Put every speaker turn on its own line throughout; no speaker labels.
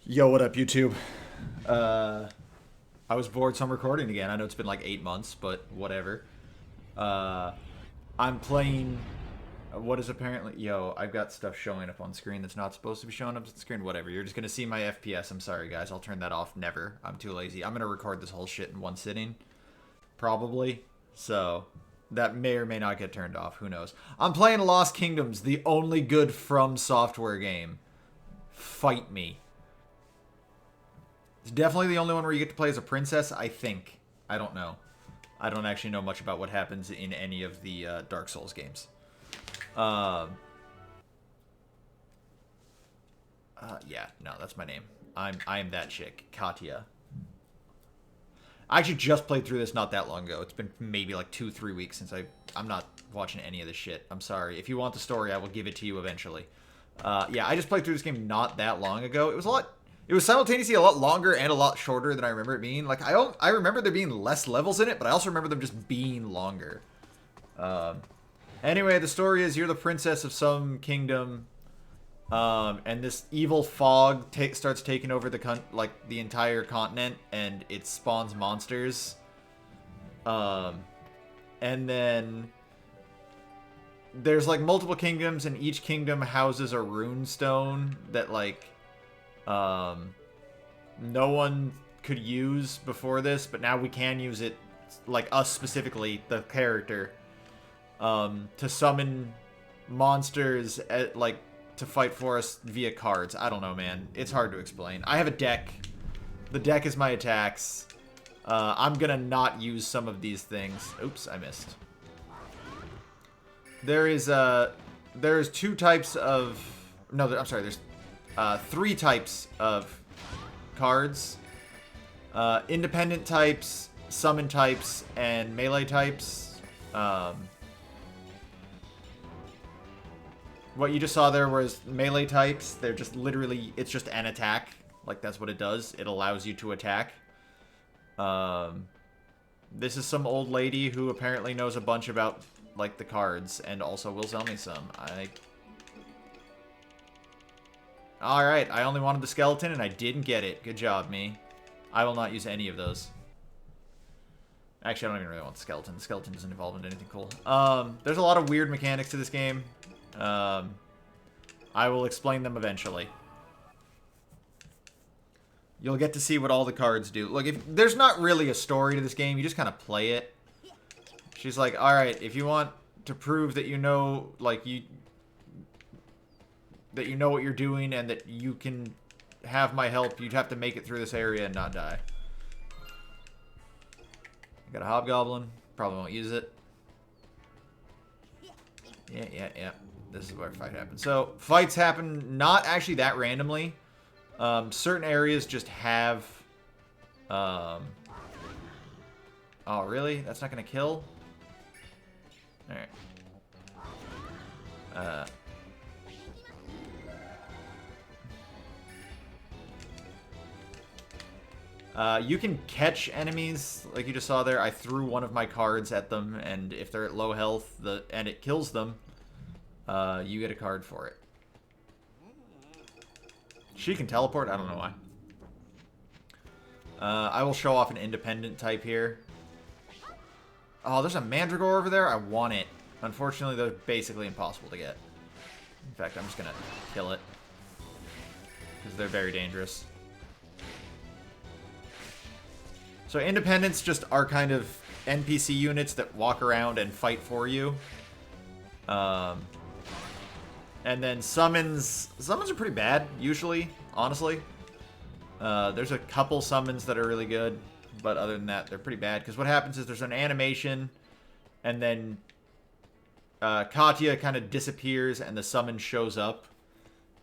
Yo, what up, YouTube? Uh, I was bored, so I'm recording again. I know it's been like 8 months, but whatever. Uh, I'm playing what is apparently. Yo, I've got stuff showing up on screen that's not supposed to be showing up on screen. Whatever. You're just gonna see my FPS. I'm sorry, guys. I'll turn that off. Never. I'm too lazy. I'm gonna record this whole shit in one sitting, probably. So that may or may not get turned off. Who knows? I'm playing Lost Kingdoms, the only good From Software game. Fight me. It's definitely the only one where you get to play as a princess, I think. I don't know. I don't actually know much about what happens in any of the Dark Souls games. Yeah, no, that's my name. I am that chick, Katya. I actually just played through this not that long ago. It's been maybe like 2-3 weeks since I'm not watching any of this shit. I'm sorry. If you want the story, I will give it to you eventually. Yeah, I just played through this game not that long ago. It was simultaneously a lot longer and a lot shorter than I remember it being. Like, I remember there being less levels in it, but I also remember them just being longer. Anyway, the story is you're the princess of some kingdom, and this evil fog starts taking over the entire continent, and it spawns monsters. And then there's like multiple kingdoms, and each kingdom houses a rune stone that no one could use before this, but now we can use it, like us specifically, the character, to summon monsters to fight for us via cards. I don't know, man. It's hard to explain. I have a deck. The deck is my attacks. I'm gonna not use some of these things. Oops, I missed. There's two types of... No, I'm sorry, there's three types of cards. Independent types, summon types, and melee types. What you just saw there was melee types. They're just literally, it's just an attack. Like, that's what it does. It allows you to attack. This is some old lady who apparently knows a bunch about, like, the cards, and also will sell me some. Alright, I only wanted the skeleton, and I didn't get it. Good job, me. I will not use any of those. Actually, I don't even really want the skeleton. The skeleton doesn't evolve into anything cool. There's a lot of weird mechanics to this game. I will explain them eventually. You'll get to see what all the cards do. Look, there's not really a story to this game. You just kind of play it. She's like, alright, if you want to prove that you know, like, that you know what you're doing and that you can have my help, you'd have to make it through this area and not die. Got a hobgoblin. Probably won't use it. Yeah. This is where a fight happens. So, fights happen not actually that randomly. Certain areas just have... Oh, really? That's not going to kill? Alright. You can catch enemies, like you just saw there. I threw one of my cards at them, and if they're at low health and it kills them, you get a card for it. She can teleport? I don't know why. I will show off an independent type here. Oh, there's a Mandragore over there? I want it. Unfortunately, they're basically impossible to get. In fact, I'm just gonna kill it. Because they're very dangerous. So independents just are kind of NPC units that walk around and fight for you. And then summons are pretty bad, usually, honestly. There's a couple summons that are really good, but other than that, they're pretty bad. Because what happens is there's an animation, and then Katya kind of disappears, and the summon shows up.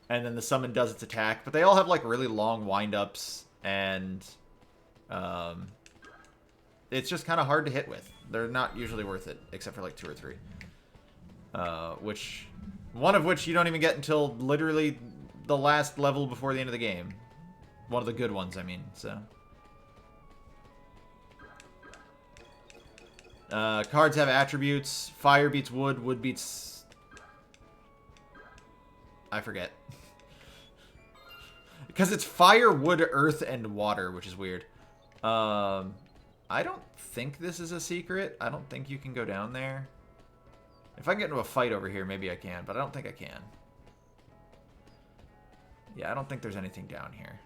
And then the summon does its attack. But they all have, like, really long wind-ups, and... it's just kind of hard to hit with. They're not usually worth it, except for like 2 or 3. One of which you don't even get until literally the last level before the end of the game. One of the good ones, I mean, so. Cards have attributes. Fire beats wood, wood beats... I forget. Because it's fire, wood, earth, and water, which is weird. I don't think this is a secret. I don't think you can go down there. If I can get into a fight over here, maybe I can, but I don't think I can. Yeah, I don't think there's anything down here.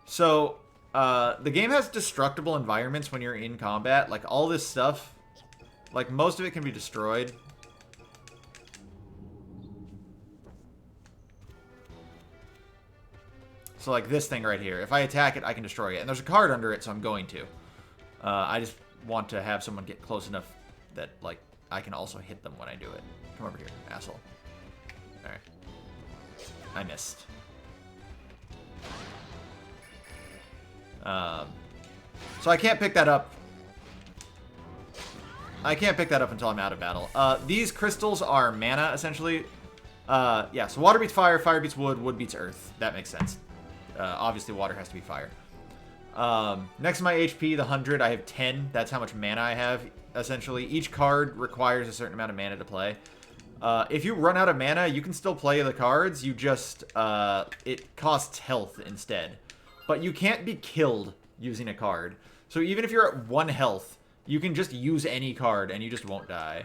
So, the game has destructible environments when you're in combat. Like, all this stuff, like, most of it can be destroyed. So, like, this thing right here. If I attack it, I can destroy it. And there's a card under it, so I'm going to. I just want to have someone get close enough that, like, I can also hit them when I do it. Come over here, asshole. Alright. I missed. So I can't pick that up. I can't pick that up until I'm out of battle. These crystals are mana, essentially. Yeah, so water beats fire, fire beats wood, wood beats earth. That makes sense. Obviously, water has to be fire. Next to my HP, the 100, I have 10. That's how much mana I have, essentially. Each card requires a certain amount of mana to play. If you run out of mana, you can still play the cards. You just, it costs health instead. But you can't be killed using a card. So even if you're at 1 health, you can just use any card and you just won't die.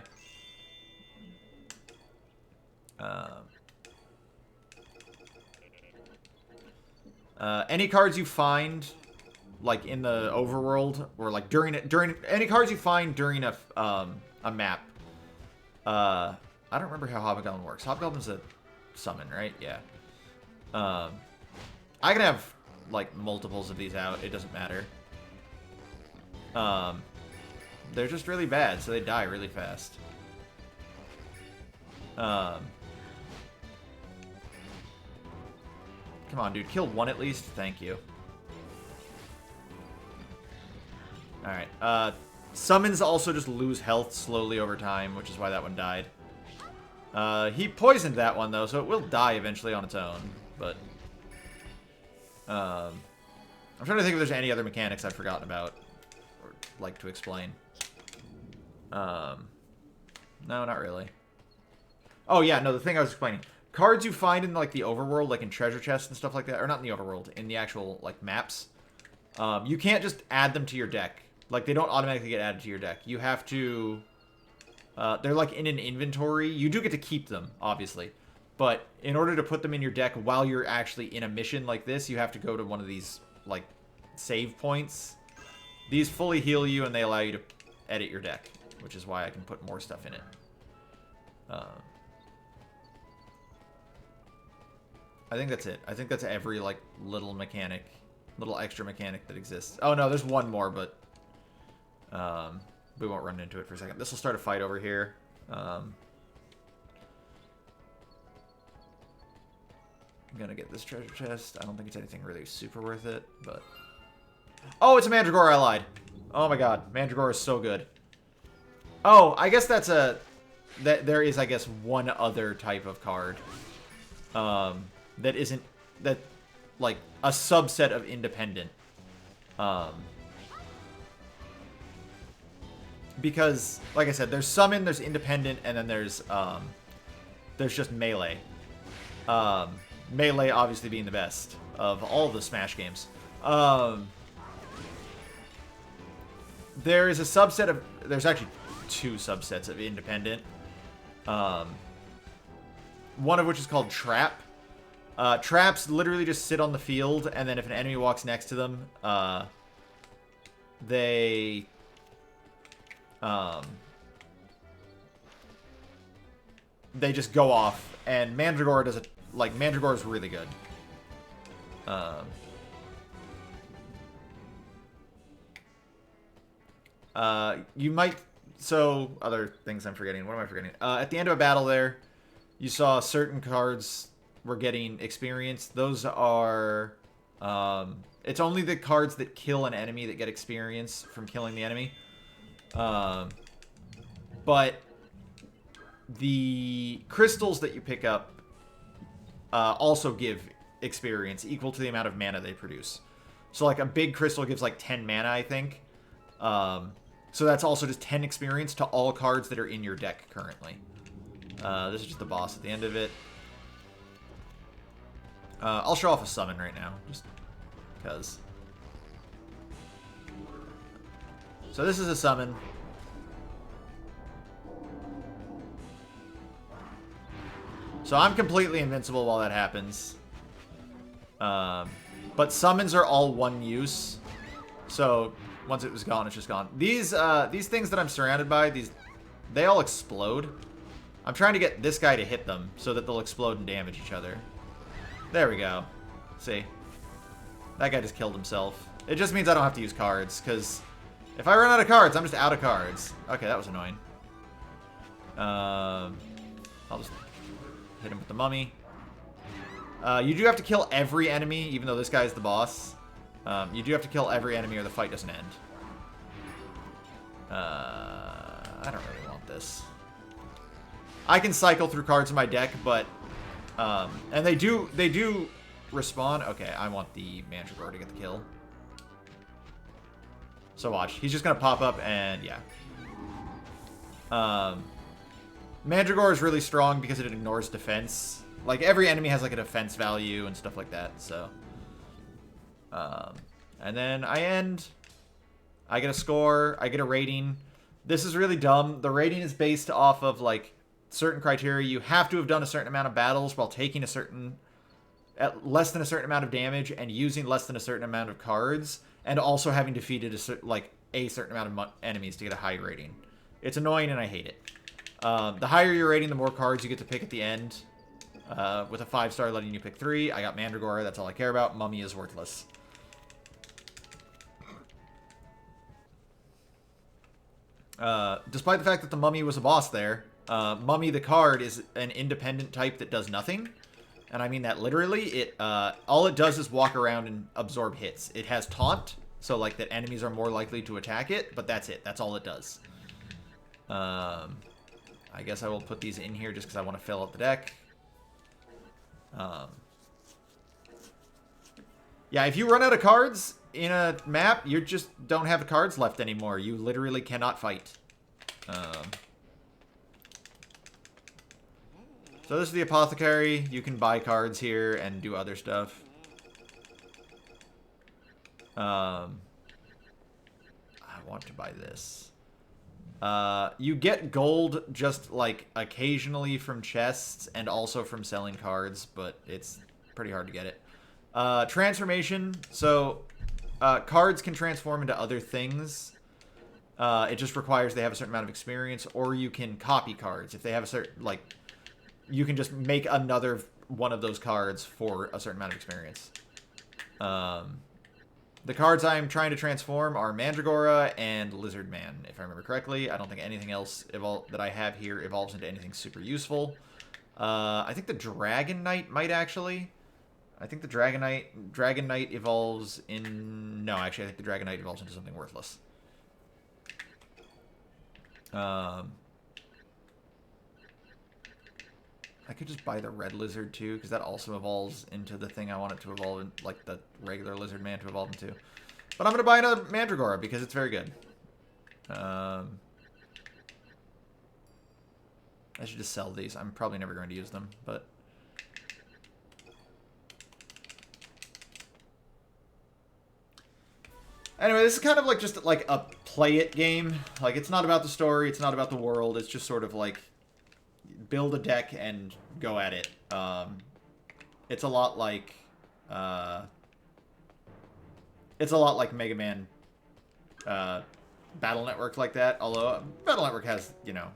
Any cards you find, like in the overworld, or like during any cards you find during a map. I don't remember how Hobgoblin works. Hobgoblin's a summon, right? Yeah. I can have like multiples of these out. It doesn't matter. They're just really bad, so they die really fast. Come on, dude. Kill one at least. Thank you. Alright. Summons also just lose health slowly over time, which is why that one died. He poisoned that one, though, so it will die eventually on its own. But I'm trying to think if there's any other mechanics I've forgotten about or like to explain. No, not really. Oh, yeah, no, the thing I was explaining. Cards you find in, like, the overworld, like in treasure chests and stuff like that, or not in the overworld, in the actual, like, maps, you can't just add them to your deck. Like, they don't automatically get added to your deck. You have to... they're, like, in an inventory. You do get to keep them, obviously. But in order to put them in your deck while you're actually in a mission like this, you have to go to one of these, like, save points. These fully heal you, and they allow you to edit your deck, which is why I can put more stuff in it. I think that's it. I think that's every, like, little mechanic, little extra mechanic that exists. Oh, no, there's one more, but we won't run into it for a second. This will start a fight over here. I'm gonna get this treasure chest. I don't think it's anything really super worth it, but... Oh, it's a Mandragora, I lied. Oh my god, Mandragora is so good. Oh, I guess that's a... there is, I guess, one other type of card. That isn't... that, like, a subset of independent. Because, like I said, there's summon, there's independent, and then there's just melee. Melee obviously being the best of all the Smash games. There is a subset of... There's actually 2 subsets of independent. One of which is called Trap. Traps literally just sit on the field, and then if an enemy walks next to them, they just go off. And Mandragora does it. Like, Mandragora is really good. You might... So, other things I'm forgetting. What am I forgetting? At the end of a battle there, you saw certain cards were getting experience. Those are... it's only the cards that kill an enemy that get experience from killing the enemy. But the crystals that you pick up also give experience equal to the amount of mana they produce. So, like, a big crystal gives, like, 10 mana, I think. So that's also just 10 experience to all cards that are in your deck currently. This is just the boss at the end of it. I'll show off a summon right now, just because. So this is a summon. So I'm completely invincible while that happens. But summons are all one use. So once it was gone, it's just gone. These things that I'm surrounded by, they all explode. I'm trying to get this guy to hit them so that they'll explode and damage each other. There we go. See? That guy just killed himself. It just means I don't have to use cards, because if I run out of cards, I'm just out of cards. Okay, that was annoying. I'll just hit him with the mummy. You do have to kill every enemy, even though this guy's the boss. You do have to kill every enemy or the fight doesn't end. I don't really want this. I can cycle through cards in my deck, but... and they do respawn. Okay, I want the Mandragora to get the kill. So watch. He's just going to pop up and, yeah. Mandragora is really strong because it ignores defense. Like, every enemy has, like, a defense value and stuff like that, so... and then I end. I get a score. I get a rating. This is really dumb. The rating is based off of, like, certain criteria. You have to have done a certain amount of battles while taking a certain... at less than a certain amount of damage and using less than a certain amount of cards, and also having defeated a certain amount of enemies to get a high rating. It's annoying and I hate it. The higher your rating, the more cards you get to pick at the end. With a 5-star letting you pick 3. I got Mandragora, that's all I care about. Mummy is worthless. Despite the fact that the Mummy was a boss there, Mummy the card is an independent type that does nothing. And I mean that literally. All it does is walk around and absorb hits. It has taunt, so like that enemies are more likely to attack it, but that's it. That's all it does. I guess I will put these in here just because I want to fill out the deck. Yeah, if you run out of cards in a map, you just don't have cards left anymore. You literally cannot fight. So this is the Apothecary. You can buy cards here and do other stuff. I want to buy this. You get gold just, like, occasionally from chests and also from selling cards, but it's pretty hard to get it. Transformation. So, cards can transform into other things. It just requires they have a certain amount of experience, or you can copy cards. If they have a certain, like, you can just make another one of those cards for a certain amount of experience. The cards I'm trying to transform are Mandragora and Lizard Man, if I remember correctly. I don't think anything else that I have here evolves into anything super useful. I think the Dragon Knight might actually. I think the Dragon Knight evolves in... No, actually, I think the Dragon Knight evolves into something worthless. I could just buy the Red Lizard, too, because that also evolves into the thing I want it to evolve in, like the regular Lizard Man to evolve into. But I'm going to buy another Mandragora, because it's very good. I should just sell these. I'm probably never going to use them, but... Anyway, this is kind of like just like a play it game. Like, it's not about the story, it's not about the world, it's just sort of like... build a deck and go at it. It's a lot like Mega Man Battle Network like that, although Battle Network has, you know,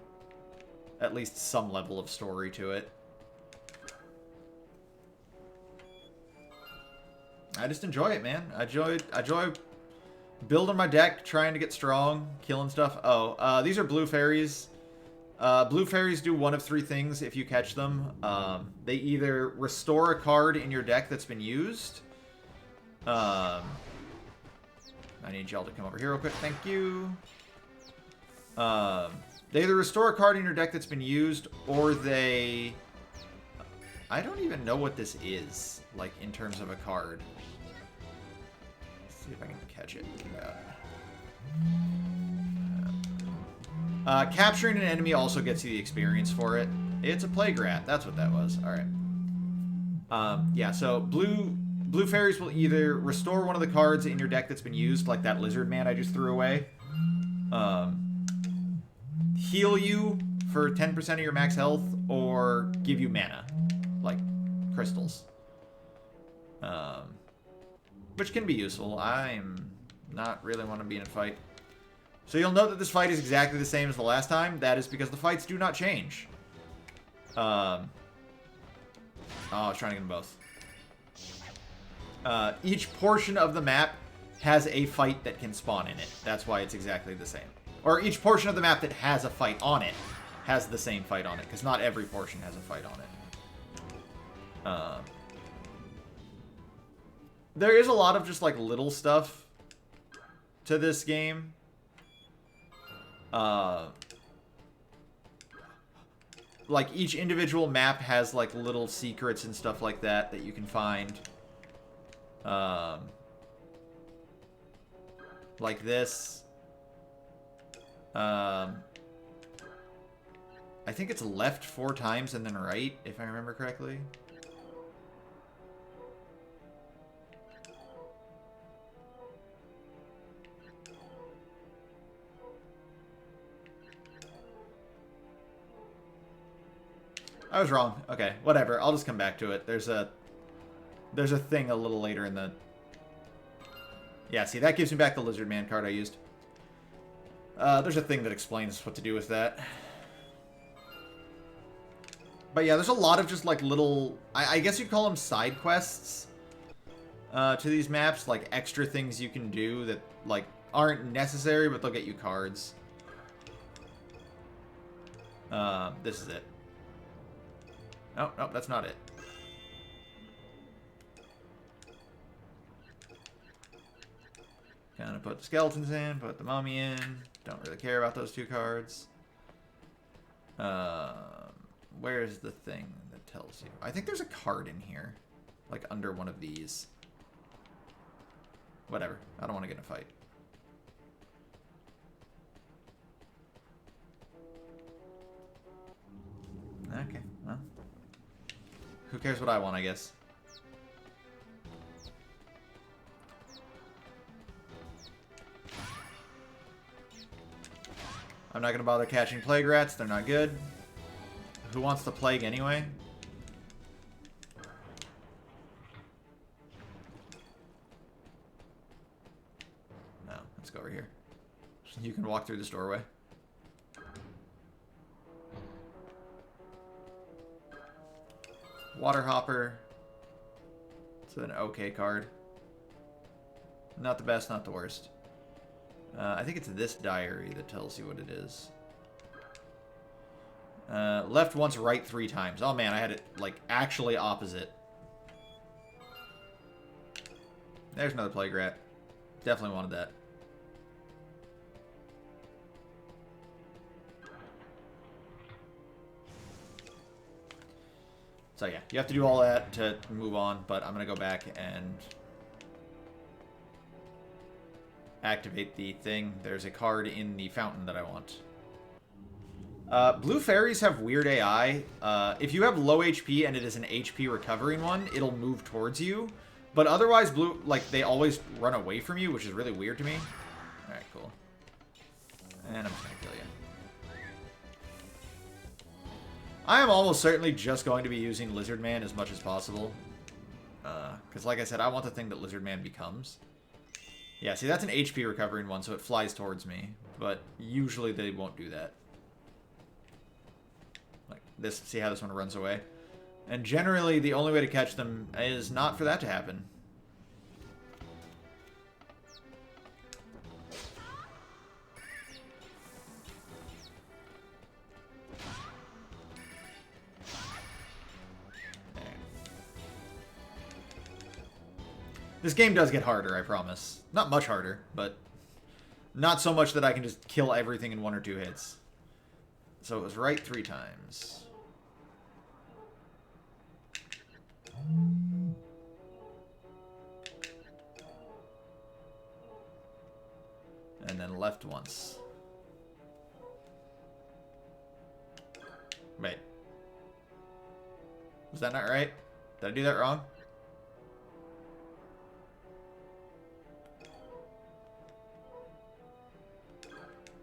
at least some level of story to it. I just enjoy it, man. I enjoy building my deck, trying to get strong, killing stuff. Oh, these are blue fairies. Blue fairies do one of 3 things if you catch them. They either restore a card in your deck that's been used. I need y'all to come over here real quick. Thank you. They either restore a card in your deck that's been used, or they... I don't even know what this is, like, in terms of a card. Let's see if I can catch it. Capturing an enemy also gets you the experience for it. It's a Plague Rat. That's what that was. Alright. Yeah, so blue fairies will either restore one of the cards in your deck that's been used, like that lizard man I just threw away, heal you for 10% of your max health, or give you mana, like crystals. Which can be useful. I'm not really want to be in a fight. So you'll note that this fight is exactly the same as the last time. That is because the fights do not change. Oh, I was trying to get them both. Each portion of the map has a fight that can spawn in it. That's why it's exactly the same. Or each portion of the map that has a fight on it has the same fight on it, because not every portion has a fight on it. There is a lot of just, like, little stuff to this game. Like, each individual map has, like, little secrets and stuff like that that you can find. Like this. I think it's left 4 times and then right, if I remember correctly. I was wrong. Okay, whatever. I'll just come back to it. There's a thing a little later in the... Yeah, see, that gives me back the Lizard Man card I used. There's a thing that explains what to do with that. But yeah, there's a lot of just, like, little... I guess you'd call them side quests to these maps. Like, extra things you can do that, like, aren't necessary, but they'll get you cards. This is it. Oh, no, that's not it. Kind of put the skeletons in, put the mummy in. Don't really care about those 2 cards. Where's the thing that tells you? I think there's a card in here. Like, under one of these. Whatever. I don't want to get in a fight. Okay, well. Who cares what I want, I guess. I'm not going to bother catching plague rats. They're not good. Who wants the plague anyway? No, let's go over here. You can walk through this doorway. Water Hopper. It's an okay card. Not the best, not the worst. I think it's this diary that tells you what it is. Left once, right 3 times. Oh man, I had it, like, actually opposite. There's another plague rat. Definitely wanted that. So yeah, you have to do all that to move on, but I'm going to go back and activate the thing. There's a card in the fountain that I want. Blue fairies have weird AI. If you have low HP and it is an HP recovering one, it'll move towards you. But otherwise, blue, like, they always run away from you, which is really weird to me. Alright, cool. And I'm just going to kill you. I am almost certainly just going to be using Lizard Man as much as possible. Because like I said, I want the thing that Lizard Man becomes. Yeah, see, that's an HP recovering one, so it flies towards me. But usually they won't do that. Like this, see how this one runs away? And generally, the only way to catch them is not for that to happen. This game does get harder, I promise. Not much harder, but not so much that I can just kill everything in 1 or 2 hits. So it was right 3 times. And then left once. Wait. Was that not right? Did I do that wrong?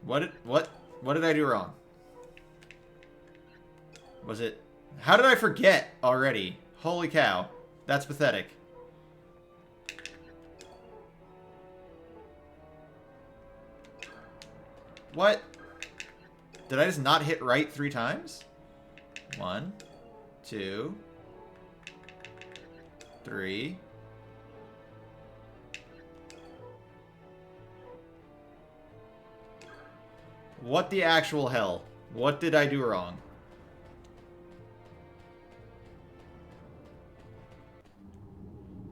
What did I do wrong? Was it... How did I forget already? Holy cow. That's pathetic. What? Did I just not hit right 3 times? 1, 2, 3. What the actual hell? What did I do wrong?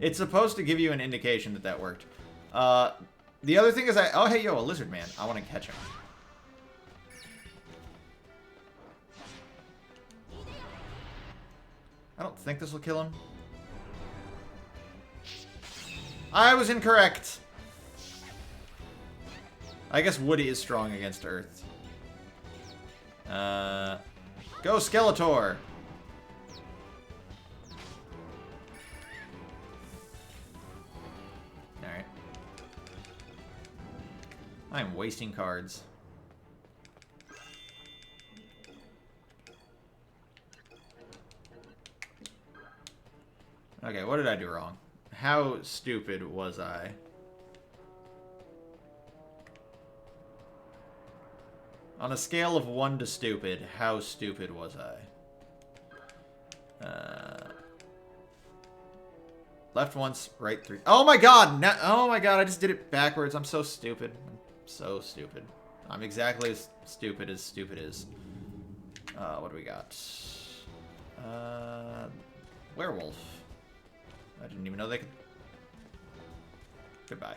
It's supposed to give you an indication that that worked. The other thing is oh, hey, yo, a lizard man. I want to catch him. I don't think this will kill him. I was incorrect. I guess wood is strong against earth. Go Skeletor! Alright. I'm wasting cards. Okay, what did I do wrong? How stupid was I? On a scale of 1 to stupid, how stupid was I? Left once, right 3. Oh my god! Oh my god, I just did it backwards. I'm so stupid. I'm so stupid. I'm exactly as stupid is. What do we got? Werewolf. I didn't even know they could... Goodbye.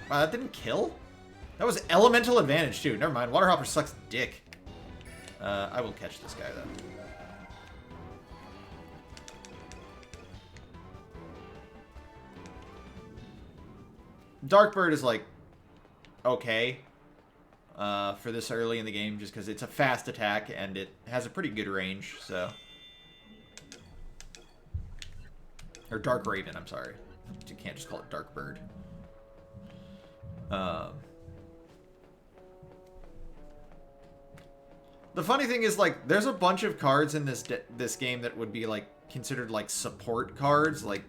Wow, that didn't kill? That was elemental advantage, too. Never mind. Waterhopper sucks dick. I will catch this guy, though. Darkbird is, like, okay for this early in the game, just because it's a fast attack, and it has a pretty good range, so... Or Dark Raven, I'm sorry. You can't just call it Darkbird. The funny thing is, like, there's a bunch of cards in this game that would be, like, considered, like, support cards. Like,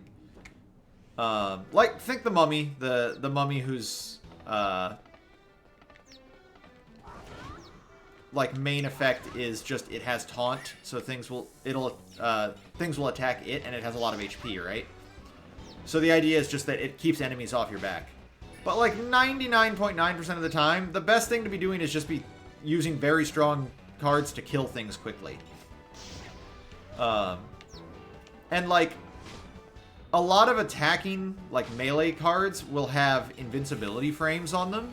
think the Mummy. The Mummy who's, like, main effect is just it has taunt, so things will attack it, and it has a lot of HP, right? So the idea is just that it keeps enemies off your back. But like 99.9% of the time, the best thing to be doing is just be using very strong cards to kill things quickly. And like a lot of attacking like melee cards will have invincibility frames on them.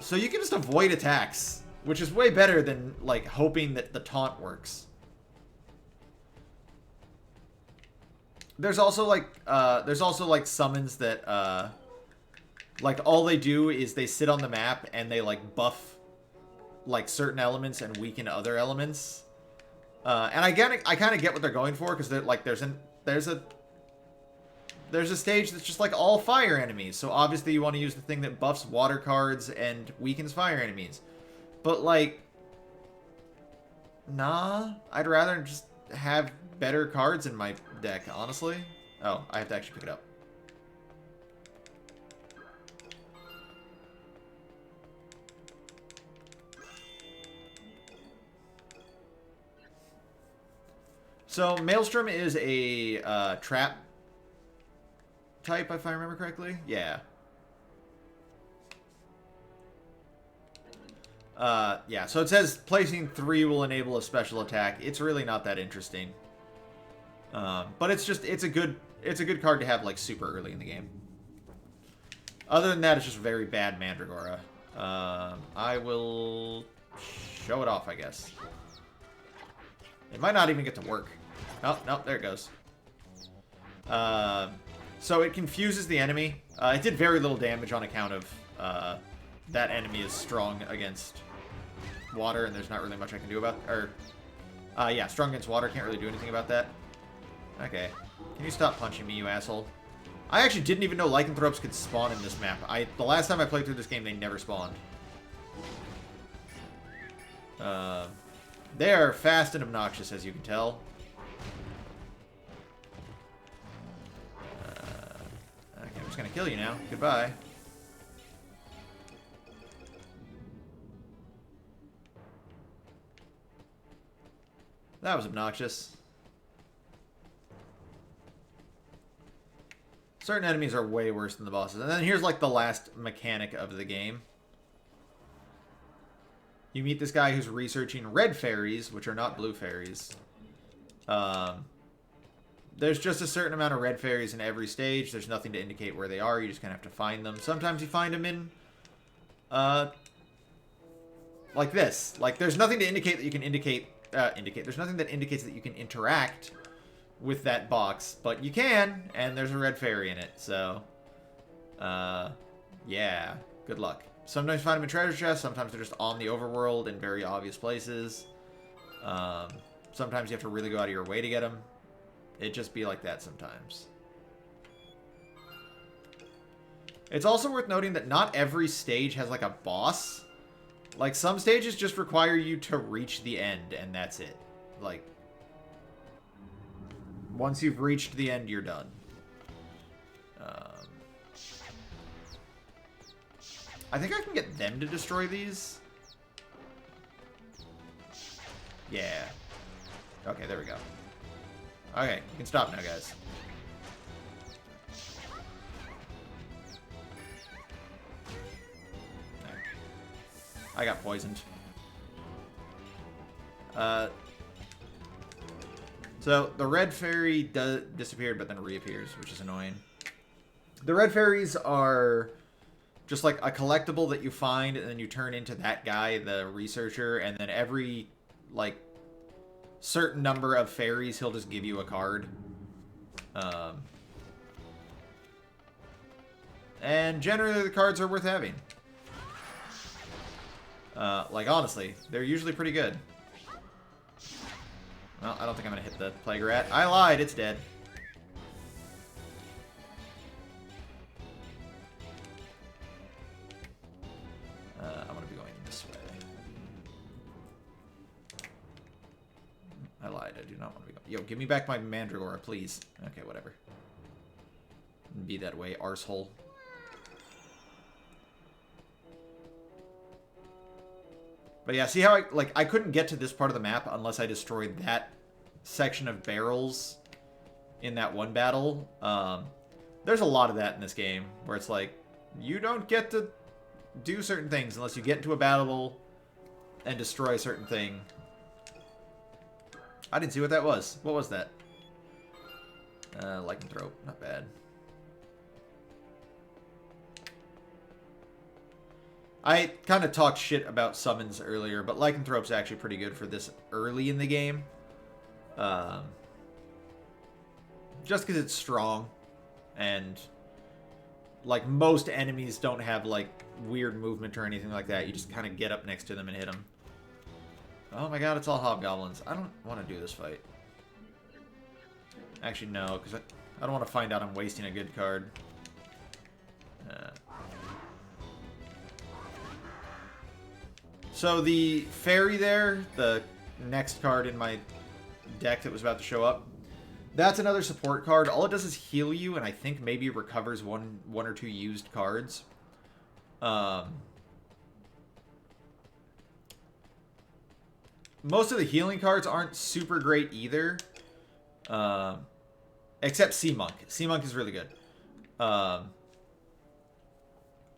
So you can just avoid attacks, which is way better than like hoping that the taunt works. There's also like summons that like all they do is they sit on the map and they like buff like certain elements and weaken other elements. And I kind of get what they're going for, because they're like there's a stage that's just like all fire enemies. So obviously you want to use the thing that buffs water cards and weakens fire enemies. But like, nah, I'd rather just have better cards in my deck, honestly. Oh, I have to actually pick it up. So, Maelstrom is a trap type, if I remember correctly. Yeah. Yeah, so it says placing 3 will enable a special attack. It's really not that interesting. But it's a good card to have like super early in the game. Other than that, it's just very bad Mandragora. I will show it off, I guess. It might not even get to work. Oh, no, there it goes. So it confuses the enemy. It did very little damage on account of that enemy is strong against water, and there's not really much I can do about... Or, yeah, strong against water. Can't really do anything about that. Okay. Can you stop punching me, you asshole? I actually didn't even know lycanthropes could spawn in this map. The last time I played through this game, they never spawned. They are fast and obnoxious, as you can tell. Okay, I'm just gonna kill you now. Goodbye. That was obnoxious. Certain enemies are way worse than the bosses. And then here's like the last mechanic of the game. You meet this guy who's researching red fairies, which are not blue fairies. There's just a certain amount of red fairies in every stage. There's nothing to indicate where they are. You just kind of have to find them. Sometimes you find them in, like this. Like, there's nothing to indicate that you can There's nothing that indicates that you can interact with that box, but you can, and there's a red fairy in it, so, yeah, good luck. Sometimes you find them in treasure chests, sometimes they're just on the overworld in very obvious places. Sometimes you have to really go out of your way to get them. It just be like that sometimes. It's also worth noting that not every stage has, like, a boss. Like, some stages just require you to reach the end, and that's it. Like, once you've reached the end, you're done. I think I can get them to destroy these. Yeah. Okay, there we go. Okay, you can stop now, guys. I got poisoned. So, the red fairy disappeared, but then reappears, which is annoying. The red fairies are just like a collectible that you find, and then you turn into that guy, the researcher, and then every, like, certain number of fairies, he'll just give you a card. And generally, the cards are worth having. Like, honestly, they're usually pretty good. Well, I don't think I'm going to hit the plague rat. I lied, it's dead. I'm going to be going this way. I lied, I do not want to be going... Yo, give me back my Mandragora, please. Okay, whatever. Be that way, arsehole. But yeah, see how I couldn't get to this part of the map unless I destroyed that section of barrels in that one battle. There's a lot of that in this game, where it's like, you don't get to do certain things unless you get into a battle and destroy a certain thing. I didn't see what that was. What was that? Lycanthrope, not bad. I kind of talked shit about summons earlier, but Lycanthrope's actually pretty good for this early in the game. Just because it's strong, and like most enemies don't have like weird movement or anything like that. You just kind of get up next to them and hit them. Oh my god, it's all hobgoblins. I don't want to do this fight. Actually, no, because I don't want to find out I'm wasting a good card. So the fairy there, the next card in my deck that was about to show up, that's another support card. All it does is heal you, and I think maybe recovers one or two used cards. Most of the healing cards aren't super great either, except Sea Monk. Sea Monk is really good.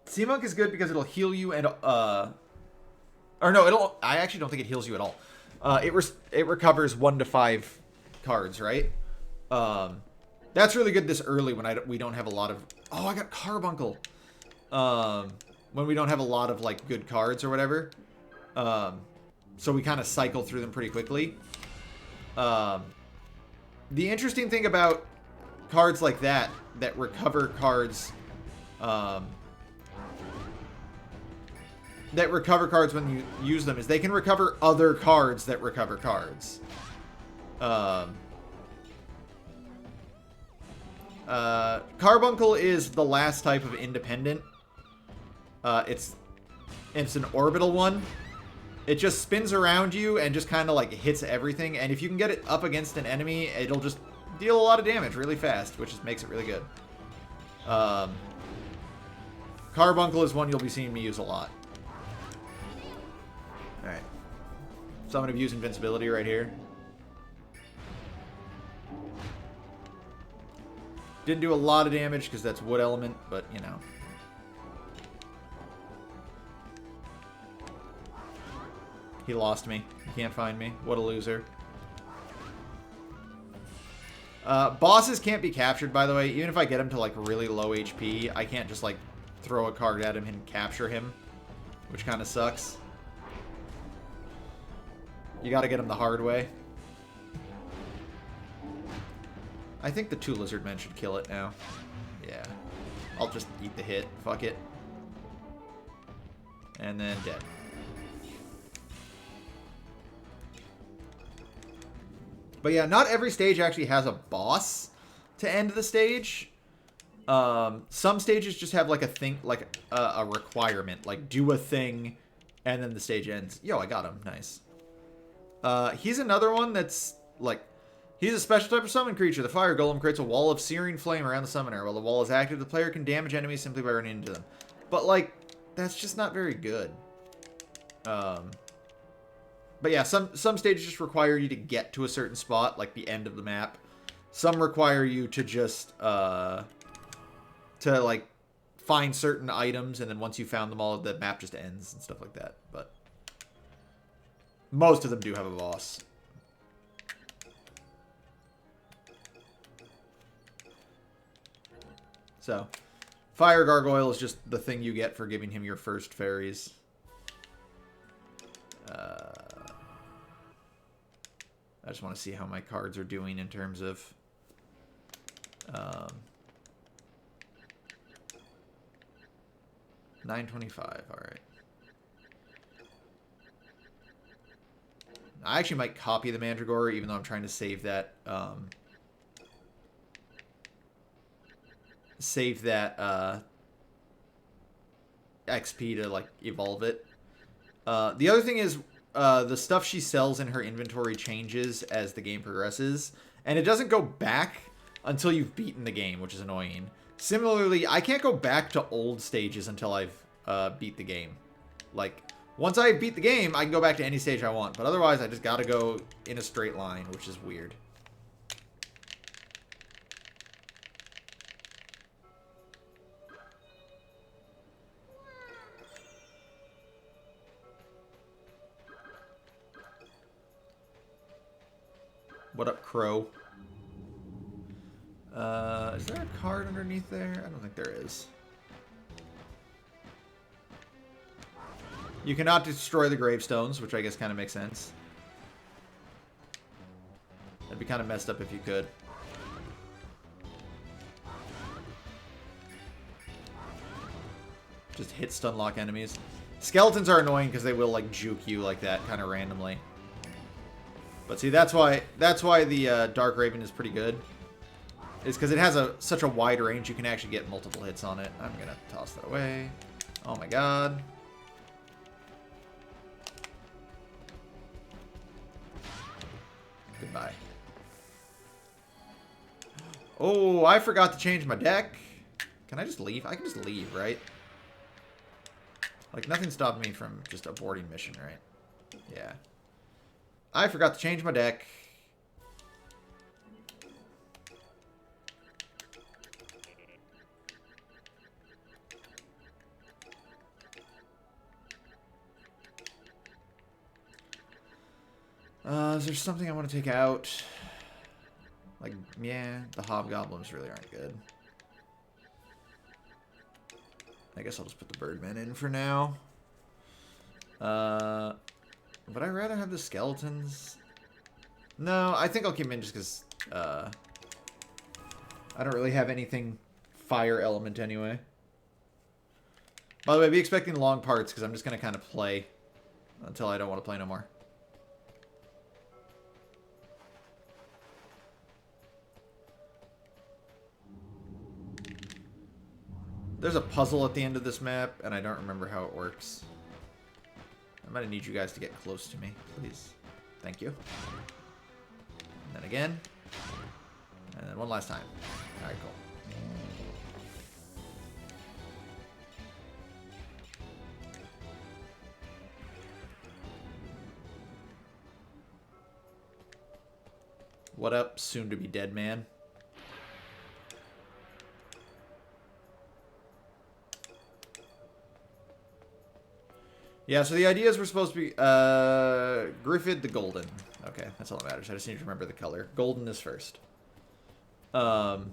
Sea Monk is good because it'll heal you and or no, I actually don't think it heals you at all. It recovers 1 to 5 cards, right? That's really good this early when we don't have a lot of... Oh, I got Carbuncle. When we don't have a lot of like good cards or whatever. So we kind of cycle through them pretty quickly. The interesting thing about cards like that recover cards... that recover cards when you use them is they can recover other cards that recover cards. Carbuncle is the last type of independent. It's an orbital one. It just spins around you and just kind of like hits everything. And if you can get it up against an enemy, it'll just deal a lot of damage really fast, which just makes it really good. Carbuncle is one you'll be seeing me use a lot. Alright. So I'm going to use invincibility right here. Didn't do a lot of damage because that's wood element, but you know. He lost me. He can't find me. What a loser. Bosses can't be captured, by the way. Even if I get him to like really low HP, I can't just like throw a card at him and capture him, which kind of sucks. You gotta get him the hard way. I think the 2 lizard men should kill it now. Yeah. I'll just eat the hit. Fuck it. And then dead. But yeah, not every stage actually has a boss to end the stage. Some stages just have like a thing, like a requirement, like do a thing, and then the stage ends. Yo, I got him. Nice. He's another one that's like, he's a special type of summon creature. The fire golem creates a wall of searing flame around the summoner. While the wall is active, the player can damage enemies simply by running into them. But like, that's just not very good. But yeah, some stages just require you to get to a certain spot, like the end of the map. Some require you to just, to like, find certain items, and then once you found them all, the map just ends and stuff like that. But most of them do have a boss. So, Fire Gargoyle is just the thing you get for giving him your first fairies. I just want to see how my cards are doing in terms of... 925, alright. I actually might copy the Mandragora, even though I'm trying to save that... XP to, like, evolve it. The other thing is... the stuff she sells in her inventory changes as the game progresses. And it doesn't go back until you've beaten the game, which is annoying. Similarly, I can't go back to old stages until I've beat the game. Like, once I beat the game, I can go back to any stage I want. But otherwise, I just gotta go in a straight line, which is weird. What up, Crow? Is there a card underneath there? I don't think there is. You cannot destroy the gravestones, which I guess kind of makes sense. That'd be kind of messed up if you could. Just hit stun lock enemies. Skeletons are annoying because they will like juke you like that kind of randomly. But see, that's why the Dark Raven is pretty good. Is because it has such a wide range, you can actually get multiple hits on it. I'm gonna toss that away. Oh my god. Goodbye. Oh, I forgot to change my deck. Can I just leave? I can just leave, right? Like, nothing stopped me from just aborting mission, right? Yeah. I forgot to change my deck. Is there something I want to take out? Like, yeah, the hobgoblins really aren't good. I guess I'll just put the birdmen in for now. Would I rather have the skeletons? No, I think I'll keep them in just because I don't really have anything fire element anyway. By the way, be expecting long parts, because I'm just going to kind of play until I don't want to play no more. There's a puzzle at the end of this map, and I don't remember how it works. I'm going to need you guys to get close to me, please. Thank you. And then again. And then one last time. Alright, cool. What up, soon-to-be dead man? Yeah, so the ideas were supposed to be Griffith the Golden. Okay, that's all that matters. I just need to remember the color. Golden is first. The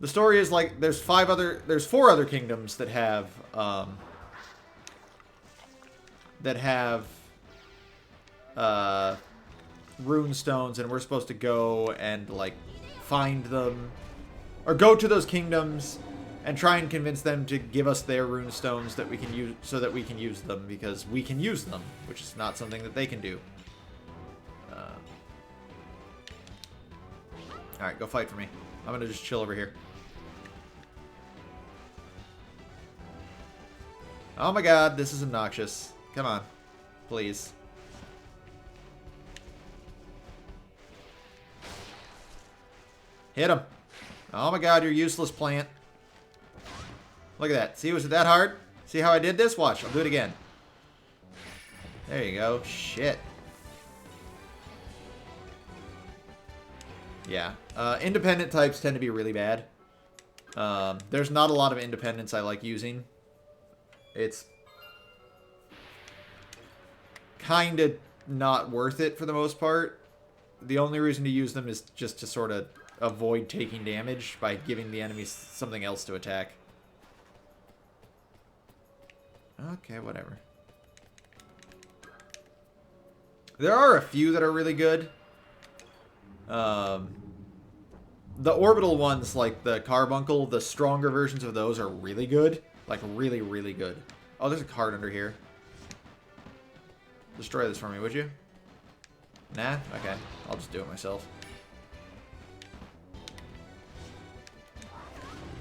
story is like there's four other kingdoms that have rune stones, and we're supposed to go and like find them, or go to those kingdoms and try and convince them to give us their rune stones that we can use, so that we can use them, because we can use them, which is not something that they can do. Alright, go fight for me. I'm gonna just chill over here. Oh my god, this is obnoxious. Come on. Please. Hit him. Oh my god, you're useless, plant. Look at that. See, was it that hard? See how I did this? Watch, I'll do it again. There you go. Shit. Yeah. Independent types tend to be really bad. There's not a lot of independents I like using. It's kind of not worth it for the most part. The only reason to use them is just to sort of avoid taking damage by giving the enemies something else to attack. Okay, whatever. There are a few that are really good. The orbital ones, like the carbuncle, the stronger versions of those are really good. Like, really, really good. Oh, there's a card under here. Destroy this for me, would you? Nah? Okay. I'll just do it myself.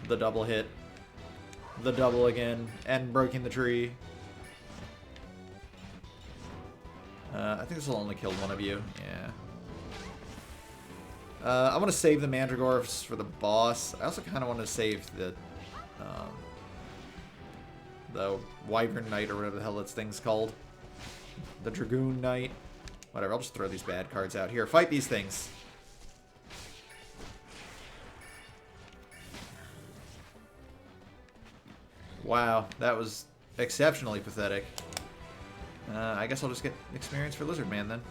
The double hit. The double again. And breaking the tree. I think this will only kill one of you. Yeah. I want to save the Mandragors for the boss. I also kind of want to save the Wyvern Knight, or whatever the hell that thing's called. The Dragoon Knight. Whatever, I'll just throw these bad cards out. Here, fight these things. Wow, that was exceptionally pathetic. I guess I'll just get experience for Lizard Man then.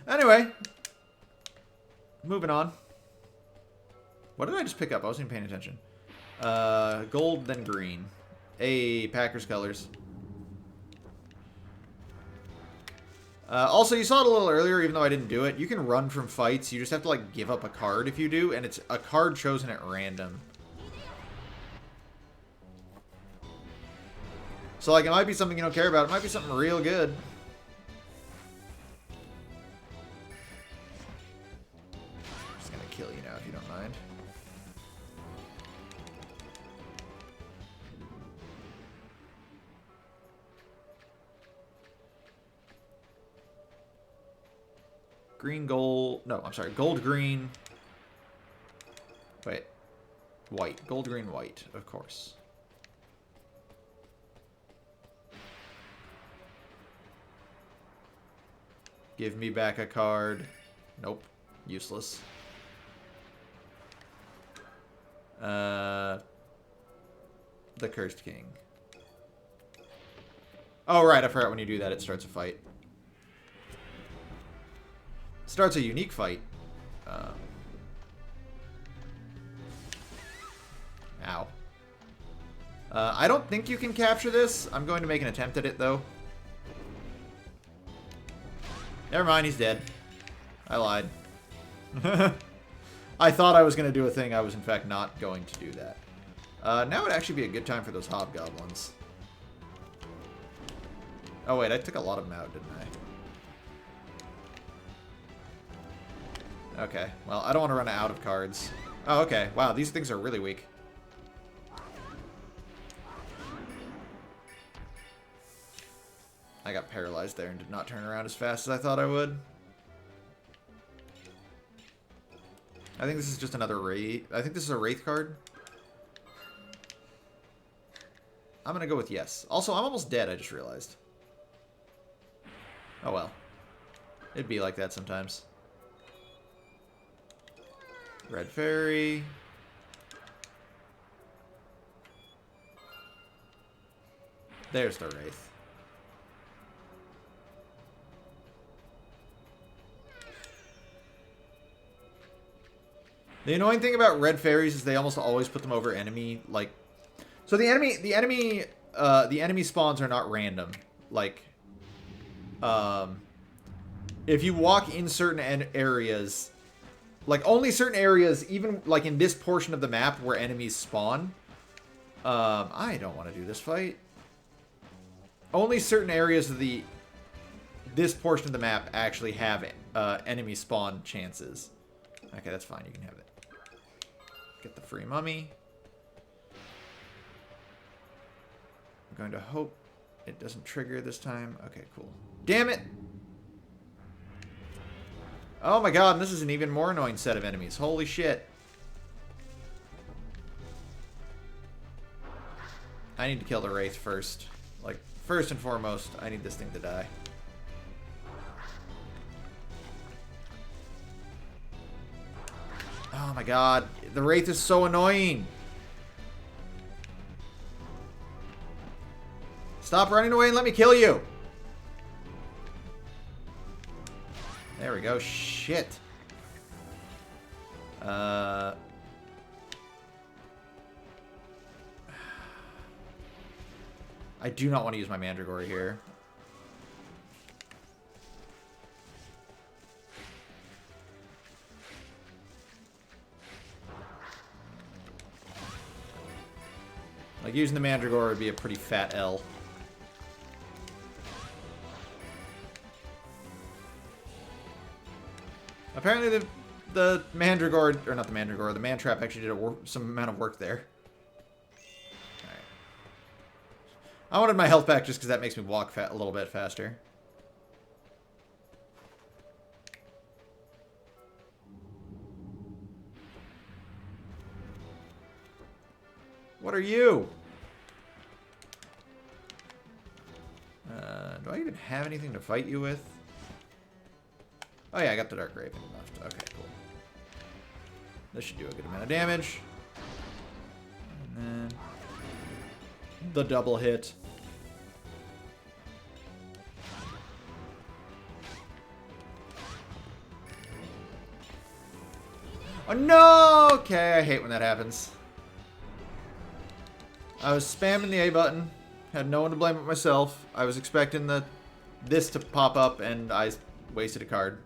Anyway, moving on. What did I just pick up? I wasn't even paying attention. Gold, then green. Hey, Packers colors. Also, you saw it a little earlier, even though I didn't do it. You can run from fights. You just have to, like, give up a card if you do, and it's a card chosen at random. So, like, it might be something you don't care about. It might be something real good. Just gonna kill you now, if you don't mind. Green, gold... No, I'm sorry. Gold, green... Wait. White. Gold, green, white. Of course. Give me back a card. Nope. Useless. The Cursed King. Oh, right. I forgot when you do that, it starts a fight. Starts a unique fight. Ow. I don't think you can capture this. I'm going to make an attempt at it, though. Never mind, he's dead. I lied. I thought I was going to do a thing. I was, in fact, not going to do that. Now would actually be a good time for those hobgoblins. Oh, wait. I took a lot of them out, didn't I? Okay. Well, I don't want to run out of cards. Oh, okay. Wow, these things are really weak. I got paralyzed there and did not turn around as fast as I thought I would. I think this is just another Wraith. I think this is a Wraith card. I'm going to go with yes. Also, I'm almost dead, I just realized. Oh well. It'd be like that sometimes. Red Fairy. There's the Wraith. The annoying thing about red fairies is they almost always put them over enemy, like... So the enemy spawns are not random. Like, if you walk in certain areas, like only certain areas, even like in this portion of the map where enemies spawn, I don't want to do this fight. Only certain areas of this portion of the map actually have enemy spawn chances. Okay, that's fine. You can have it. Get the free mummy. I'm going to hope it doesn't trigger this time. Okay, cool. Damn it! Oh my god, this is an even more annoying set of enemies. Holy shit. I need to kill the Wraith first. Like, first and foremost, I need this thing to die. Oh my god, the Wraith is so annoying. Stop running away and let me kill you. There we go. Shit. I do not want to use my Mandragora here. Like, using the Mandragora would be a pretty fat L. Apparently the Mandragora, or not the Mandragora, the Man-Trap actually did some amount of work there. Alright. I wanted my health back just because that makes me walk a little bit faster. What are you? Do I even have anything to fight you with? Oh yeah, I got the Dark Raven left. Okay, cool. This should do a good amount of damage. And then the double hit. Oh no! Okay, I hate when that happens. I was spamming the A button. Had no one to blame but myself. I was expecting this to pop up, and I wasted a card.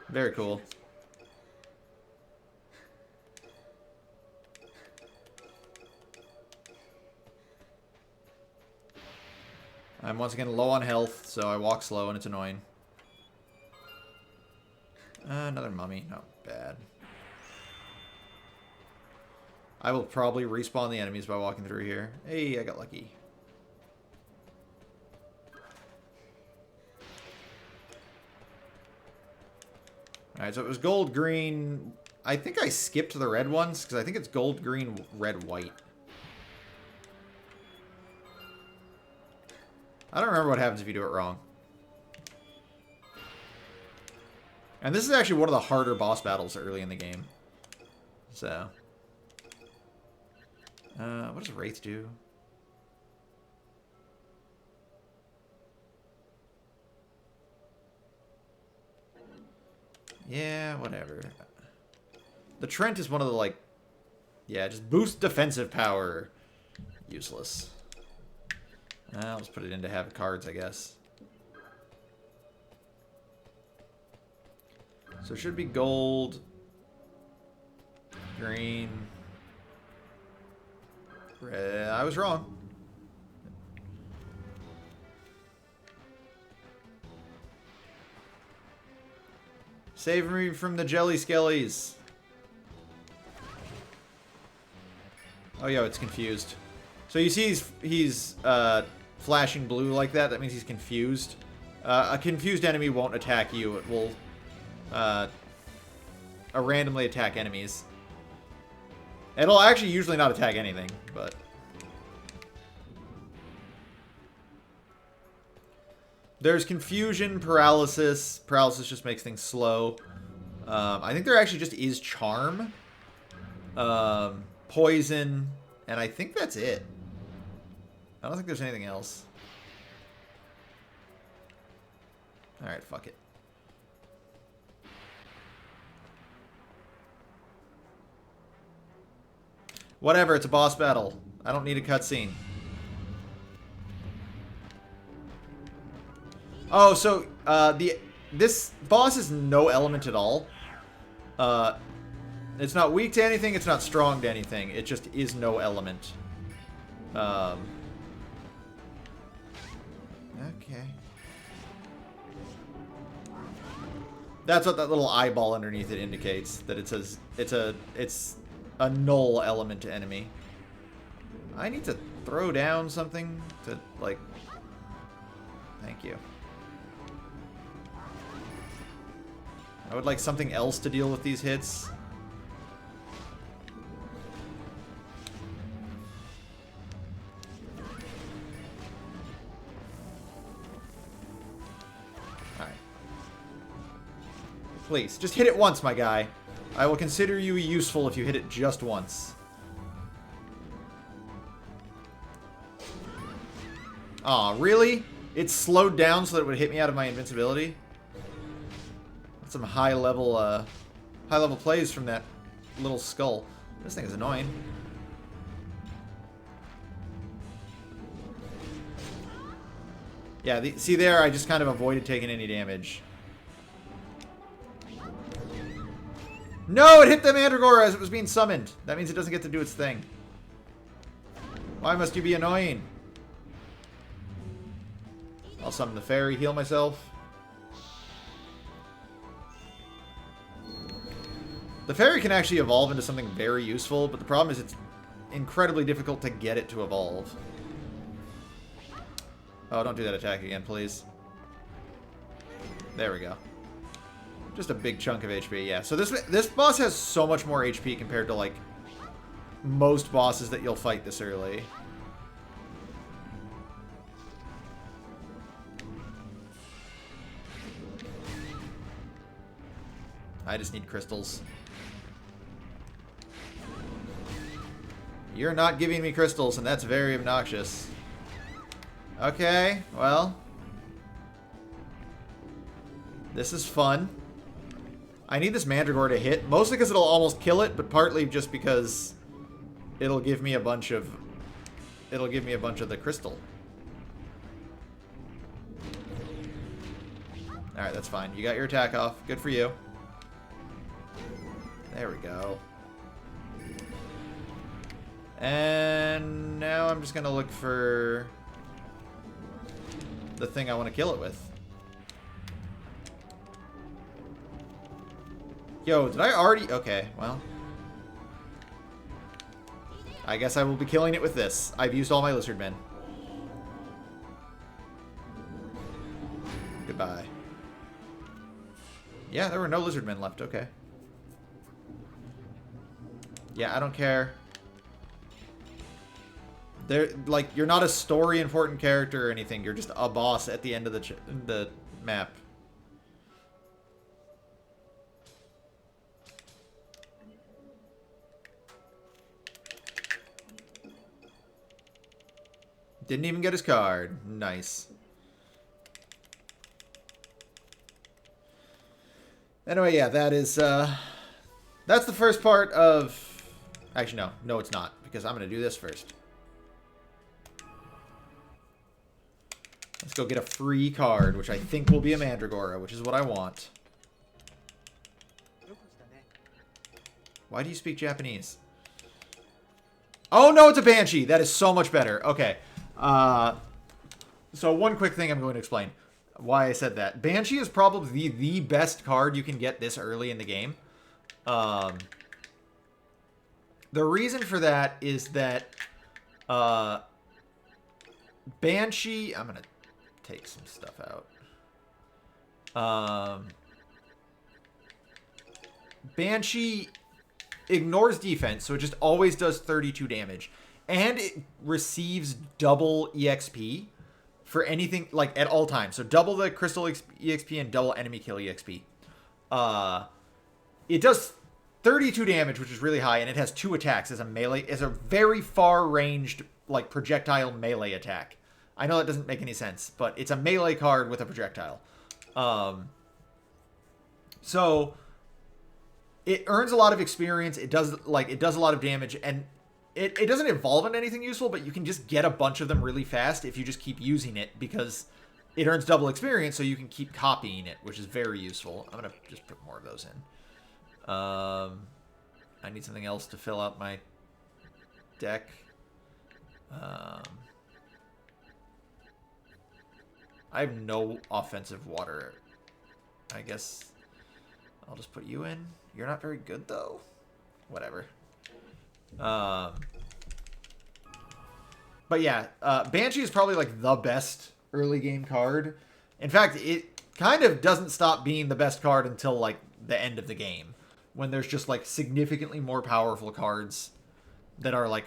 Very cool. I'm once again low on health, so I walk slow, and it's annoying. Another mummy. Not bad. I will probably respawn the enemies by walking through here. Hey, I got lucky. Alright, so it was gold, green. I think I skipped the red ones, because I think it's gold, green, red, white. I don't remember what happens if you do it wrong. And this is actually one of the harder boss battles early in the game. So... what does Wraith do? Yeah, whatever. The Trent is one of the, like... Yeah, just boost defensive power. Useless. I'll just put it in to have cards, I guess. So it should be gold, green, red. I was wrong. Save me from the jelly skellies. Oh, yo, it's confused. So you see he's flashing blue like that. That means he's confused. A confused enemy won't attack you. It will randomly attack enemies. It'll actually usually not attack anything, but... There's confusion, paralysis. Paralysis just makes things slow. I think there actually just is charm. Poison. And I think that's it. I don't think there's anything else. Alright, fuck it. Whatever, it's a boss battle. I don't need a cutscene. Oh, so this boss is no element at all. It's not weak to anything, it's not strong to anything. It just is no element. Okay. That's what that little eyeball underneath it indicates. That it says it's a null element enemy. I need to throw down something to, like... Thank you. I would like something else to deal with these hits. Alright. Please, just hit it once, my guy. I will consider you useful if you hit it just once. Aw, really? It's slowed down so that it would hit me out of my invincibility? That's some high-level plays from that little skull. This thing is annoying. Yeah, see there, I just kind of avoided taking any damage. No, it hit the Mandragora as it was being summoned. That means it doesn't get to do its thing. Why must you be annoying? I'll summon the fairy, heal myself. The fairy can actually evolve into something very useful, but the problem is it's incredibly difficult to get it to evolve. Oh, don't do that attack again, please. There we go. Just a big chunk of HP, yeah. So this boss has so much more HP compared to, like, most bosses that you'll fight this early. I just need crystals. You're not giving me crystals, and that's very obnoxious. Okay, well. This is fun. I need this Mandragora to hit, mostly because it'll almost kill it, but partly just because it'll give me a bunch of the crystal. Alright, that's fine. You got your attack off. Good for you. There we go. And now I'm just gonna look for the thing I want to kill it with. Yo, did I already... Okay, well. I guess I will be killing it with this. I've used all my lizard men. Goodbye. Yeah, there were no lizard men left. Okay. Yeah, I don't care. They're, like, you're not a story important character or anything. You're just a boss at the end of the map. Didn't even get his card. Nice. Anyway, yeah, that is, that's the first part of... Actually, no. No, it's not. Because I'm going to do this first. Let's go get a free card, which I think will be a Mandragora, which is what I want. Why do you speak Japanese? Oh, no, it's a Banshee. That is so much better. Okay. So one quick thing I'm going to explain why I said that. Banshee is probably the best card you can get this early in the game. The reason for that is that Banshee... I'm going to take some stuff out. Banshee ignores defense, so it just always does 32 damage. And it receives double EXP for anything, like, at all times. So double the crystal EXP and double enemy kill EXP. It does 32 damage, which is really high, and it has 2 attacks as a melee, as a very far-ranged, like, projectile melee attack. I know that doesn't make any sense, but it's a melee card with a projectile. So it earns a lot of experience. It does a lot of damage, and it doesn't evolve into anything useful, but you can just get a bunch of them really fast if you just keep using it, because it earns double experience, so you can keep copying it, which is very useful. I'm gonna just put more of those in. I need something else to fill out my deck. I have no offensive water. I guess I'll just put you in. You're not very good, though. Whatever. But yeah, Banshee is probably like the best early game card. In fact, it kind of doesn't stop being the best card until like the end of the game, when there's just like significantly more powerful cards that are like,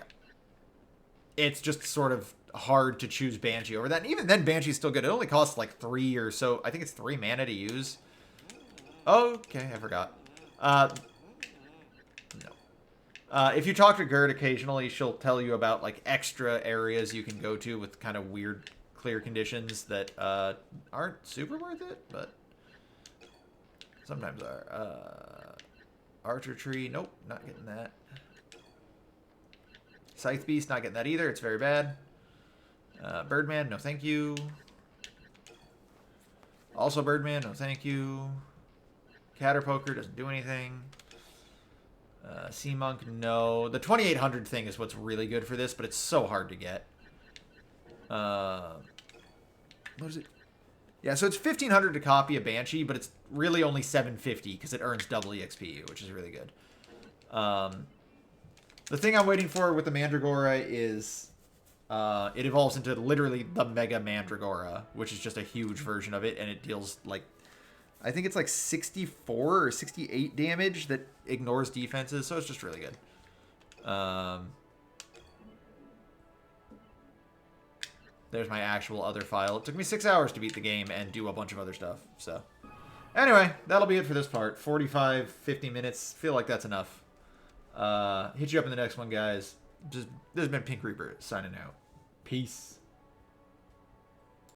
it's just sort of hard to choose Banshee over that. And even then, Banshee's still good. It only costs like 3 or so. I think it's 3 mana to use. Okay, I forgot. No. If you talk to Gerd occasionally, she'll tell you about like extra areas you can go to with kind of weird clear conditions that aren't super worth it, but sometimes are. Archer Tree, nope, not getting that. Scythe Beast, not getting that either. It's very bad. Birdman, no thank you. Also Birdman, no thank you. Caterpoker doesn't do anything. Sea Monk, no. The 2800 thing is what's really good for this, but it's so hard to get. What is it? Yeah, so it's 1500 to copy a Banshee, but it's really only 750 because it earns double EXP, which is really good. The thing I'm waiting for with the Mandragora is it evolves into literally the Mega Mandragora, which is just a huge version of it, and it deals like, I think it's like 64 or 68 damage that ignores defenses, so it's just really good. There's my actual other file. It took me 6 hours to beat the game and do a bunch of other stuff. So, anyway, that'll be it for this part. 45, 50 minutes. Feel like that's enough. Hit you up in the next one, guys. This has been Pink Reaper signing out. Peace.